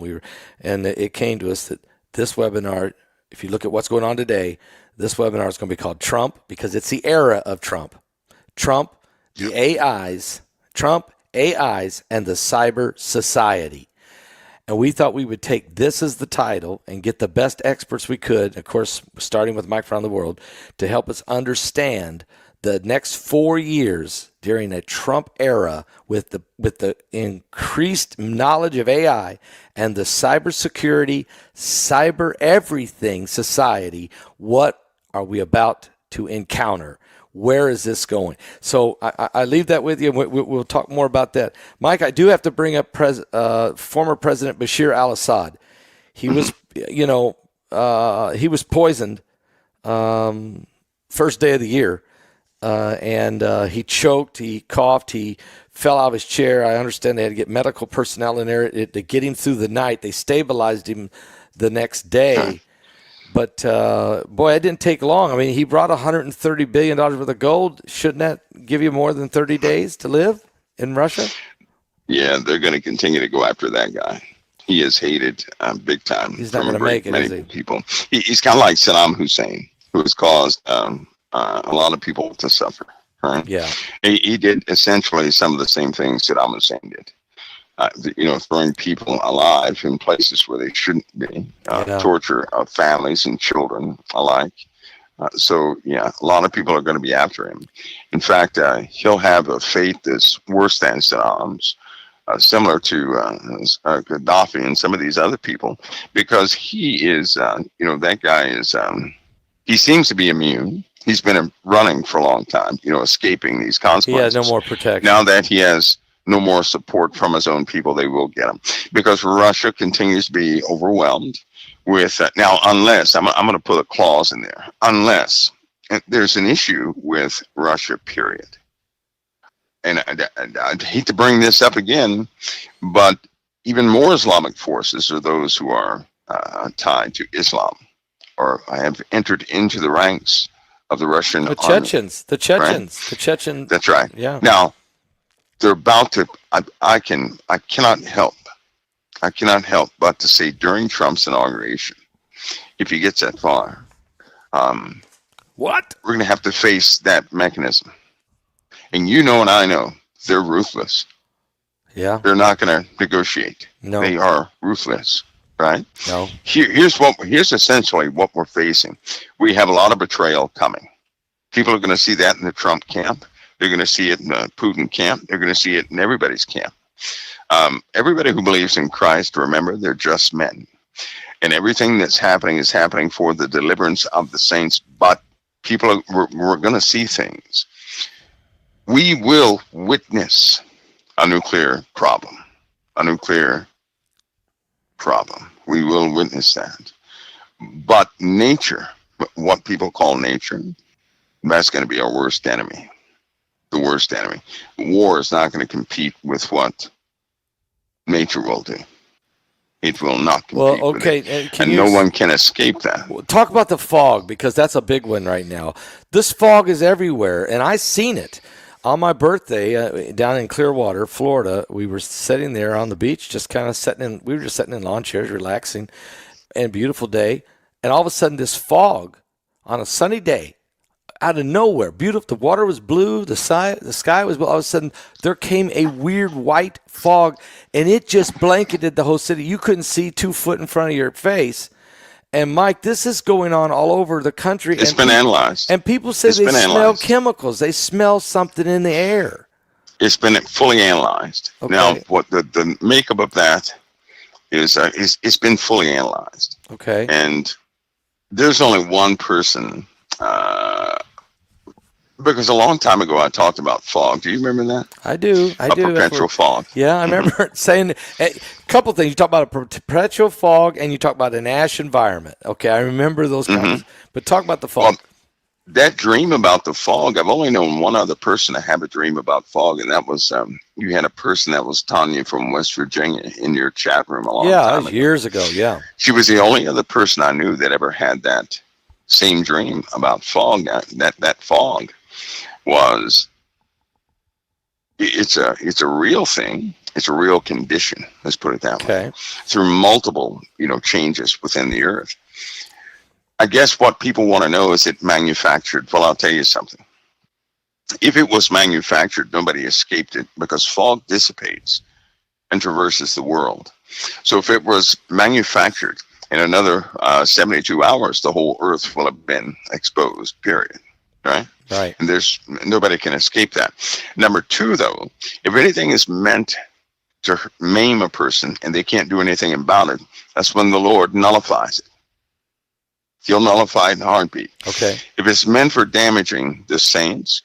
and it came to us that this webinar, if you look at what's going on today, this webinar is going to be called Trump because it's the era of Trump. Trump, the AIs, and the cyber society. And we thought we would take this as the title and get the best experts we could, of course, starting with Mike from the world, to help us understand the next 4 years during a Trump era with the increased knowledge of AI and the cybersecurity, cyber everything society. What are we about to encounter? Where is this going? So I leave that with you. We'll talk more about that. Mike, I do have to bring up former President Bashir al-Assad. He was, he was poisoned first day of the year, and he choked, he coughed, he fell out of his chair. I understand they had to get medical personnel in there to get him through the night. They stabilized him the next day. But, boy, it didn't take long. I mean, he brought $130 billion worth of gold. Shouldn't that give you more than 30 days to live in Russia? Yeah, they're going to continue to go after that guy. He is hated big time. He's not going to make it, is he? People. He's kind of like Saddam Hussein, who has caused a lot of people to suffer. Right? Yeah. He did essentially some of the same things Saddam Hussein did. Throwing people alive in places where they shouldn't be, torture of families and children alike. So, a lot of people are going to be after him. In fact, he'll have a fate that's worse than Saddam's, similar to Gaddafi and some of these other people, because he is, that guy is, he seems to be immune. He's been running for a long time, escaping these consequences. He has no more protection. Now that he has no more support from his own people, they will get him, because Russia continues to be overwhelmed with now, unless I'm going to put a clause in there, unless there's an issue with Russia, period. And I'd hate to bring this up again, but even more Islamic forces are those who are tied to Islam or have entered into the ranks of the Russian army. The Chechens. That's right. Yeah. Now, they're about to, I cannot help but to say during Trump's inauguration, if he gets that far, we're going to have to face that mechanism. And and I know, they're ruthless. Yeah. They're not going to negotiate. No. They are ruthless. right? No. Here's essentially what we're facing. We have a lot of betrayal coming. People are going to see that in the Trump camp. They're going to see it in the Putin camp. They're going to see it in everybody's camp. Everybody who believes in Christ, remember, they're just men. And everything that's happening is happening for the deliverance of the saints. But we're going to see things. We will witness a nuclear problem. A nuclear problem. We will witness that. But nature, what people call nature, that's going to be our worst enemy. The worst enemy. War is not going to compete with what nature will do. It will not compete with it. And no one can escape that. Talk about the fog, because that's a big one right now. This fog is everywhere, and I've seen it. On my birthday, down in Clearwater, Florida, we were sitting there on the beach, just kind of we were just sitting in lawn chairs, relaxing, and beautiful day. And all of a sudden, this fog on a sunny day, out of nowhere, beautiful. The water was blue, the sky was blue. All of a sudden, there came a weird white fog, and it just blanketed the whole city. You couldn't see 2 foot in front of your face. And Mike, this is going on all over the country. It's been analyzed. And people say they smell chemicals. They smell something in the air. It's been fully analyzed. Okay. Now, what the makeup of that is it's been fully analyzed. Okay. And there's only one person. Because a long time ago I talked about fog. Do you remember that? I do. Perpetual fog. Yeah, I remember saying a couple of things. You talk about a perpetual fog, and you talk about an ash environment. Okay, I remember those comments. But talk about the fog. Well, that dream about the fog, I've only known one other person to have a dream about fog, and that was you had a person that was Tanya from West Virginia in your chat room a long time ago. Years ago, yeah. She was the only other person I knew that ever had that same dream about fog. That fog was it's a real thing. It's a real condition. Let's put it that way. Through multiple changes within the earth. I guess what people want to know is it manufactured. Well, I'll tell you something. If it was manufactured, nobody escaped it, because fog dissipates and traverses the world. So if it was manufactured, in another 72 hours, the whole earth will have been exposed, period. Right? Right. And nobody can escape that. Number two, though, if anything is meant to maim a person and they can't do anything about it, that's when the Lord nullifies it. He'll nullify it in a heartbeat. Okay. If it's meant for damaging the saints,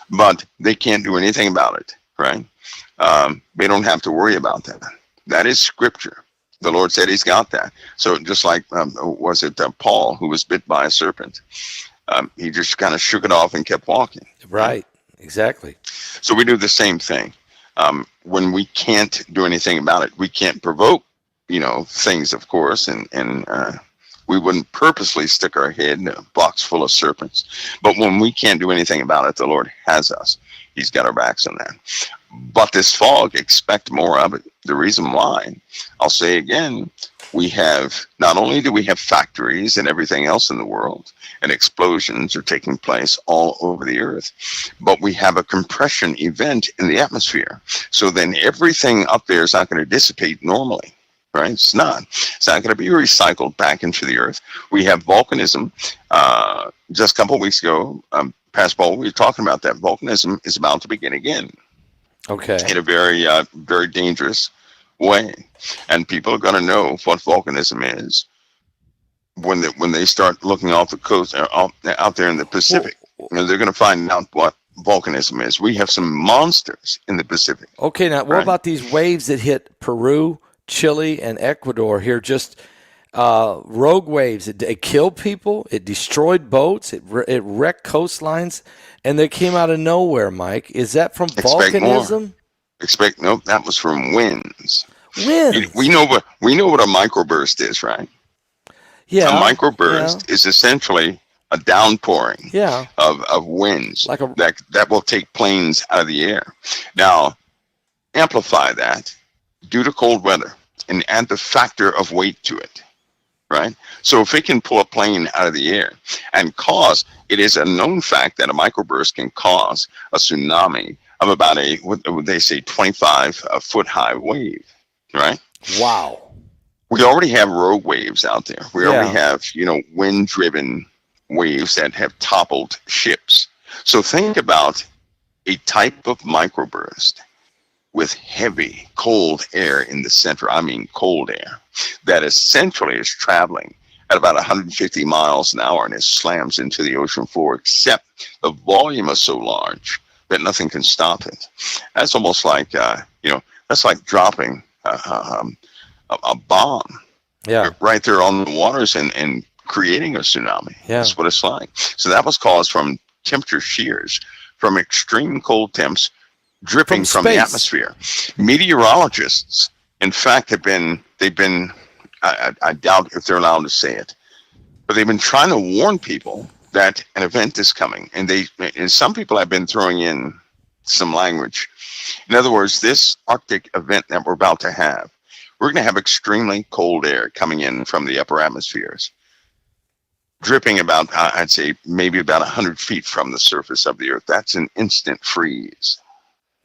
but they can't do anything about it, right? They don't have to worry about that. That is scripture. The Lord said he's got that. So just like, was it Paul who was bit by a serpent? He just kind of shook it off and kept walking. Right, exactly. So we do the same thing. When we can't do anything about it, we can't provoke, things, of course, and we wouldn't purposely stick our head in a box full of serpents. But when we can't do anything about it, the Lord has us. He's got our backs on that. But this fog, expect more of it. The reason why, I'll say again, not only do we have factories and everything else in the world, and explosions are taking place all over the earth, but we have a compression event in the atmosphere. So then everything up there is not going to dissipate normally, right? It's not going to be recycled back into the earth. We have volcanism. Just a couple of weeks ago, Pastor Paul, we were talking about that. Volcanism is about to begin again. Okay. In a very, very dangerous way. And people are going to know what volcanism is when they start looking off the coast, out there in the Pacific. They're going to find out what volcanism is. We have some monsters in the Pacific. Okay, now what about these waves that hit Peru, Chile, and Ecuador here? Just rogue waves. It killed people. It destroyed boats. It wrecked coastlines, and they came out of nowhere. Mike, is that from volcanism? Nope. That was from winds. Winds. We know what a microburst is, right? Yeah. A microburst is essentially a downpouring of winds that will take planes out of the air. Now, amplify that due to cold weather and add the factor of weight to it. Right? So if it can pull a plane out of the air and it is a known fact that a microburst can cause a tsunami of about what would they say, 25 foot high wave, right? Wow. we already have rogue waves out there. We already Yeah. have, wind-driven waves that have toppled ships. So think about a type of microburst with heavy, cold air in the center. I mean, cold air that essentially is traveling at about 150 miles an hour and it slams into the ocean floor, except the volume is so large that nothing can stop it. That's almost like, that's like dropping a bomb Yeah. right there on the waters and creating a tsunami. Yeah. That's what it's like. So that was caused from temperature shears, from extreme cold temps dripping from the space. atmosphere. Meteorologists, in fact, they've been, I doubt if they're allowed to say it, but they've been trying to warn people that an event is coming. And some people have been throwing in some language. In other words, this Arctic event that we're about to have, we're going to have extremely cold air coming in from the upper atmospheres, dripping about, I'd say, maybe about 100 feet from the surface of the Earth. That's an instant freeze.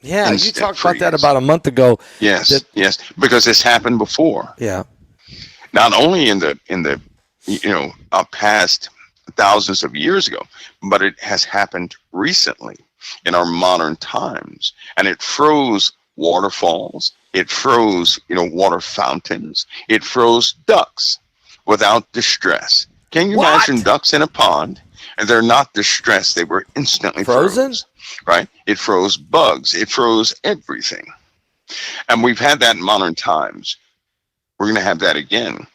Yeah, Instant you talked about that freeze. about a month ago. Yes, yes, because this happened before. Yeah. Not only in the past thousands of years ago, but it has happened recently in our modern times, and it froze waterfalls. It froze, water fountains. It froze ducks without distress. Can you imagine ducks in a pond? And they're not distressed. They were instantly Frozen? right? It froze bugs. It froze everything. And we've had that in modern times. We're going to have that again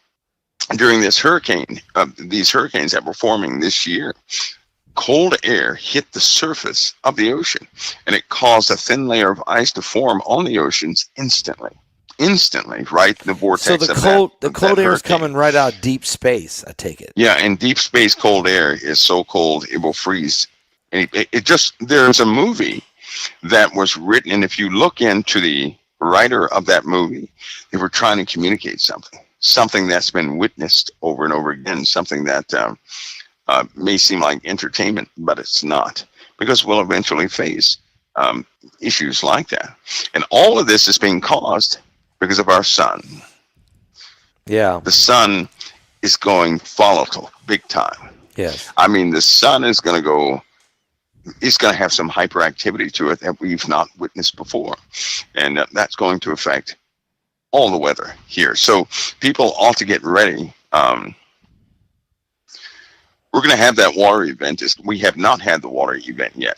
during this hurricane. These hurricanes that were forming this year, cold air hit the surface of the ocean, and it caused a thin layer of ice to form on the oceans instantly, right in the vortex. So the cold air is hurricane. coming right out of deep space, I take it. Yeah, and deep space cold air is so cold it will freeze. And there's a movie that was written, and if you look into the writer of that movie, they were trying to communicate something that's been witnessed over and over again, something that may seem like entertainment, but it's not, because we'll eventually face issues like that. And all of this is being caused because of our sun. Yeah. The sun is going volatile big time. Yes. I mean, the sun is going to go, it's going to have some hyperactivity to it that we've not witnessed before. And that's going to affect all the weather here. So people ought to get ready. We're going to have that water event. We have not had the water event yet.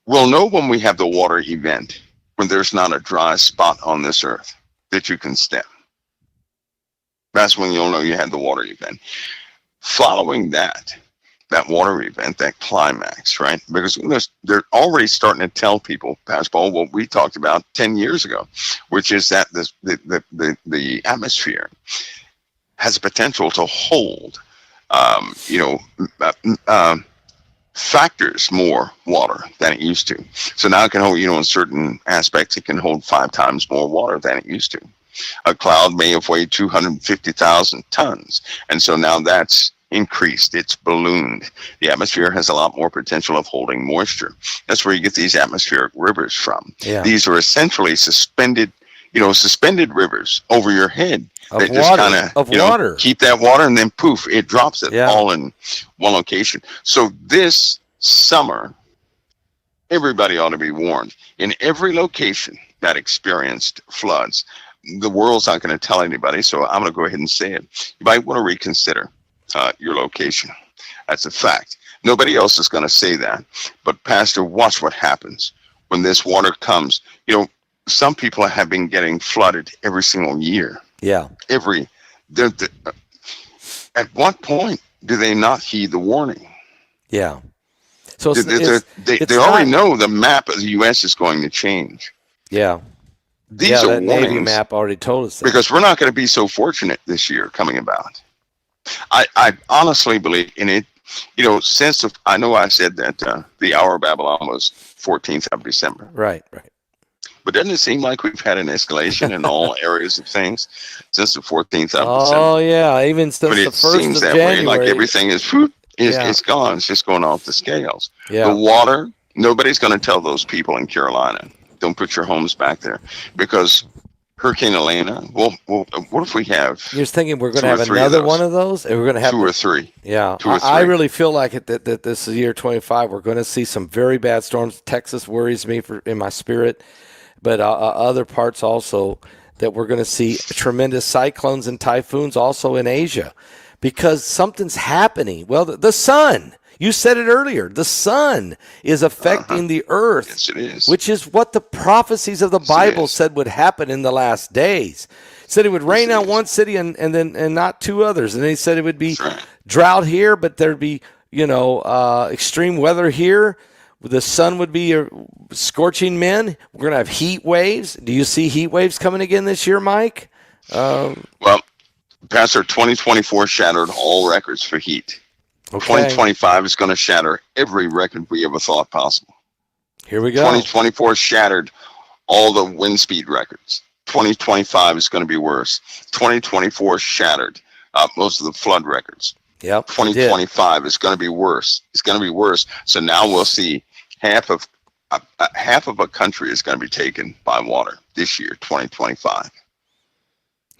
We'll know when we have the water event, when there's not a dry spot on this earth that you can step. That's when you'll know you had the water event. Following that water event, that climax, right? Because they're already starting to tell people, Pastor Paul, what we talked about 10 years ago, which is that the atmosphere has a potential to hold, factors more water than it used to. So now it can hold, in certain aspects, it can hold 5 times more water than it used to. A cloud may have weighed 250,000 tons. And so now that's increased. It's ballooned. The atmosphere has a lot more potential of holding moisture. That's where you get these atmospheric rivers from. Yeah. These are essentially suspended rivers over your head. Of water. Keep that water, and then poof, it drops it Yeah. all in one location. So this summer, everybody ought to be warned. In every location that experienced floods, the world's not going to tell anybody, so I'm going to go ahead and say it. You might want to reconsider your location. That's a fact. Nobody else is going to say that. But Pastor, watch what happens when this water comes. Some people have been getting flooded every single year. Yeah. At what point do they not heed the warning? Yeah. So they already know the map of the U.S. is going to change. Yeah. These are that Navy warnings, map already told us that. because we're not going to be so fortunate this year coming about. I honestly believe in it. I know I said that the hour of Babylon was 14th of December. Right. But doesn't it seem like we've had an escalation in all areas of things since the 14th of December? Oh, yeah. Even since But the it 1st seems of that January. way, like everything is Yeah. it's gone. It's just going off the scales. Yeah. The water, nobody's going to tell those people in Carolina, don't put your homes back there, because Hurricane Elena. Well, what if we have You're thinking we're going to two or have three of another those? one of those, and we're going to have Two or three. Yeah, Two or I three. really feel like it that this is year 25. We're going to see some very bad storms. Texas worries me in my spirit, but other parts also that we're going to see tremendous cyclones and typhoons also in Asia, because something's happening. Well, the sun. You said it earlier. The sun is affecting the earth, Yes, it is. which is what the prophecies of the Yes, it Bible is. said would happen in the last days. It said it would rain Yes, it on is. one city and not two others. And then he said it would be That's right. drought here, but there'd be extreme weather here. The sun would be scorching men. We're gonna have heat waves. Do you see heat waves coming again this year, Mike? Well, Pastor, 2024 shattered all records for heat. Okay, 2025 is going to shatter every record we ever thought possible. here we go. 2024 shattered all the wind speed records. 2025 is going to be worse. 2024 shattered most of the flood records. Yep, it did. 2025 is going to be worse. It's going to be worse. So now we'll see half of a country is going to be taken by water this year, 2025.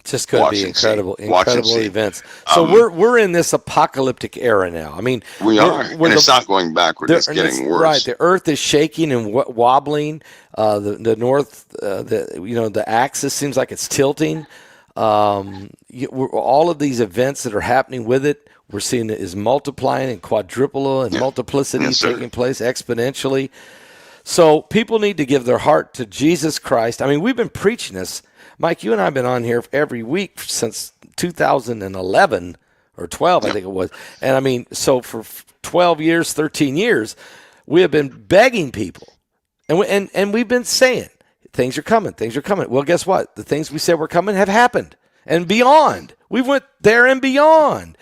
It's just going to be incredible events. So we're in this apocalyptic era now. I mean, we are, and it's not going backward. It's getting worse. Right, the earth is shaking and wobbling. The north, the axis seems like it's tilting. All of these events that are happening with it, we're seeing it is multiplying and quadruple and multiplicity taking place exponentially. So people need to give their heart to Jesus Christ. I mean, we've been preaching this. Mike, you and I have been on here every week since 2011 or 12, I think it was. And I mean, so for 12 years, 13 years, we have been begging people. And we've been saying, things are coming, things are coming. Well, guess what? The things we said were coming have happened and beyond. We went there and beyond.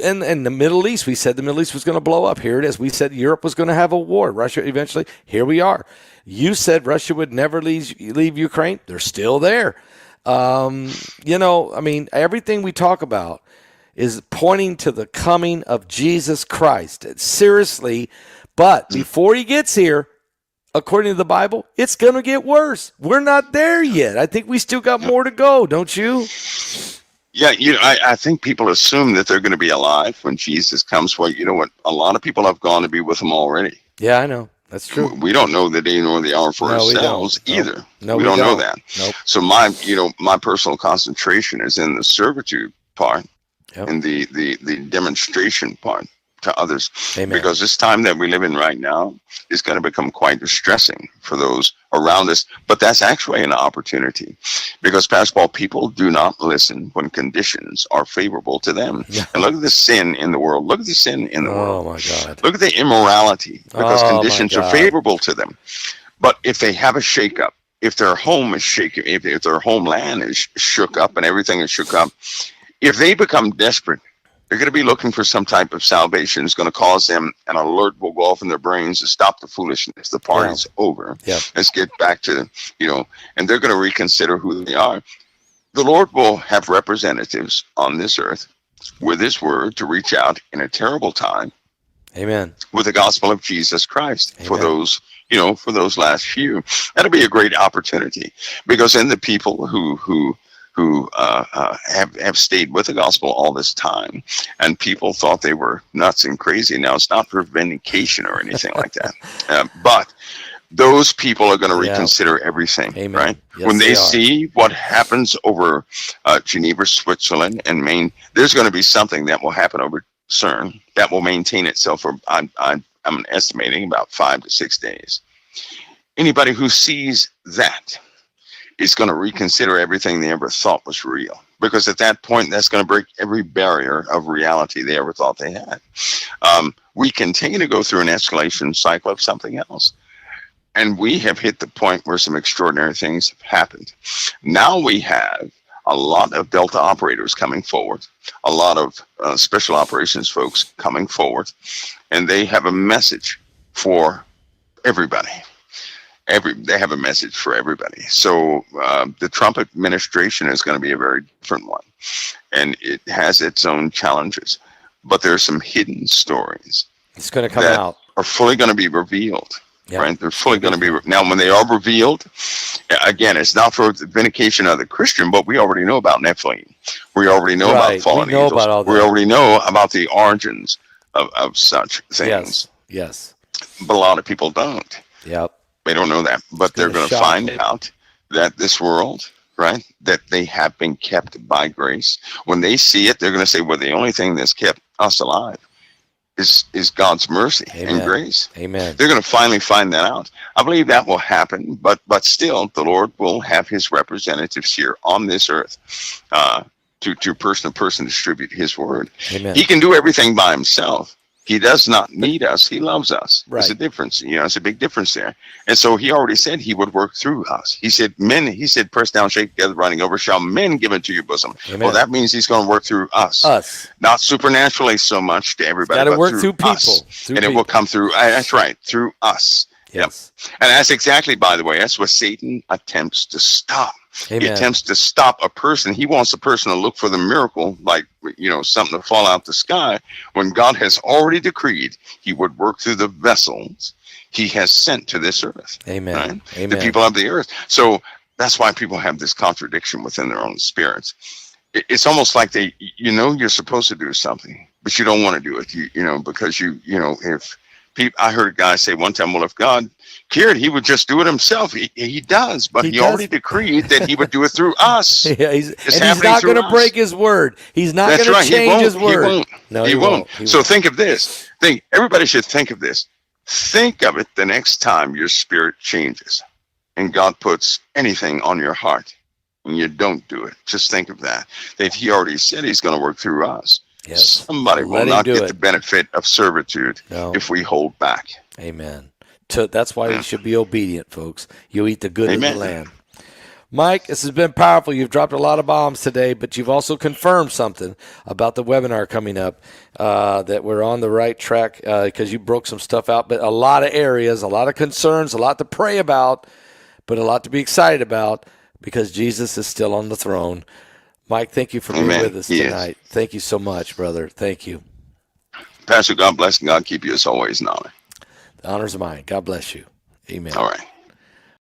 And the Middle East, we said the Middle East was going to blow up. Here it is. We said Europe was going to have a war. Russia eventually. Here we are. You said Russia would never leave Ukraine. They're still there. I mean, everything we talk about is pointing to the coming of Jesus Christ. Seriously, but before he gets here, according to the Bible, it's going to get worse. We're not there yet. I think we still got more to go, don't you? Yeah, I think people assume that they're going to be alive when Jesus comes. Well, you know what? A lot of people have gone to be with him already. Yeah, I know. That's true. We don't know the day nor the hour for ourselves either. No, we don't know that. Nope. So my personal concentration is in the servitude part and the demonstration part to others. Amen. Because this time that we live in right now is going to become quite distressing for those around us. But that's actually an opportunity, because Pastor Paul, people do not listen when conditions are favorable to them. Yeah. And look at the sin in the world. Look at the sin in the world. Oh my God. Look at the immorality, because conditions are favorable to them. But if they have a shakeup, if their home is shaken, if their homeland is shook up and everything is shook up, if they become desperate, they're going to be looking for some type of salvation. It's going to cause them, an alert will go off in their brains to stop the foolishness. The party's over. Yeah. Let's get back to, and they're going to reconsider who they are. The Lord will have representatives on this earth with his word to reach out in a terrible time. Amen. With the gospel of Jesus Christ. Amen. For those last few. That'll be a great opportunity, because then the people who have stayed with the gospel all this time, and people thought they were nuts and crazy. Now, it's not for vindication or anything like that, but those people are going to reconsider everything. Amen. Right? Yes, when they see what happens over Geneva, Switzerland, and Maine, there's going to be something that will happen over CERN that will maintain itself for I'm estimating about 5 to 6 days. Anybody who sees that is going to reconsider everything they ever thought was real, because at that point, that's going to break every barrier of reality they ever thought they had. We continue to go through an escalation cycle of something else, and we have hit the point where some extraordinary things have happened. Now we have a lot of Delta operators coming forward, a lot of special operations folks coming forward, and they have a message for everybody. They have a message for everybody. So the Trump administration is going to be a very different one, and it has its own challenges. But there are some hidden stories. It's going to come out. Are fully going to be revealed. Yep. Right? They're fully going to be now. When they are revealed, Again, it's not for the vindication of the Christian, but we already know about Nephilim. We already know about Right. fallen We know angels. about all We that. already know about the origins of such things. Yes. But a lot of people don't. Yep. They don't know that. But they're gonna going to shock find them. out that this world, right, that they have been kept by grace. When they see it, they're going to say, well, the only thing that's kept us alive is God's mercy Amen. and grace. Amen. They're going to finally find that out. I believe that will happen, but still, the Lord will have his representatives here on this earth to person to person distribute his word. Amen. He can do everything by himself. He does not need us. He loves us. Right. There's a difference. It's a big difference there. And so he already said he would work through us. He said, press down, shake together, running over, shall men give into your bosom. Amen. Well, that means he's going to work through us. Not supernaturally so much to everybody, Got to but work through people. us. And it will come through, that's right, through us. Yes. Yep. And that's exactly, by the way, that's what Satan attempts to stop. Amen. He attempts to stop a person. He wants a person to look for the miracle, like, something to fall out the sky, when God has already decreed he would work through the vessels he has sent to this earth. Amen. Right? Amen. The people of the earth. So that's why people have this contradiction within their own spirits. It's almost like you're supposed to do something, but you don't want to do it. Because if people, I heard a guy say one time, well, if God cared, he would just do it himself. He does, but he already decreed that he would do it through us. Yeah, he's not going to break his word. He's not going to change his word. He won't. So think of this. Everybody should think of this. Think of it the next time your spirit changes and God puts anything on your heart and you don't do it. Just think of that he already said he's going to work through us. Yes. Somebody will not get the benefit of servitude if we hold back. Amen. That's why we should be obedient, folks. You eat the good of the land. Mike, this has been powerful. You've dropped a lot of bombs today, but you've also confirmed something about the webinar coming up, that we're on the right track, because you broke some stuff out, but a lot of areas, a lot of concerns, a lot to pray about, but a lot to be excited about, because Jesus is still on the throne. Mike, thank you for being with us tonight. Thank you so much, brother. Thank you. Pastor, God bless and God keep you as always, Nolly. The honor's mine. God bless you. Amen. All right.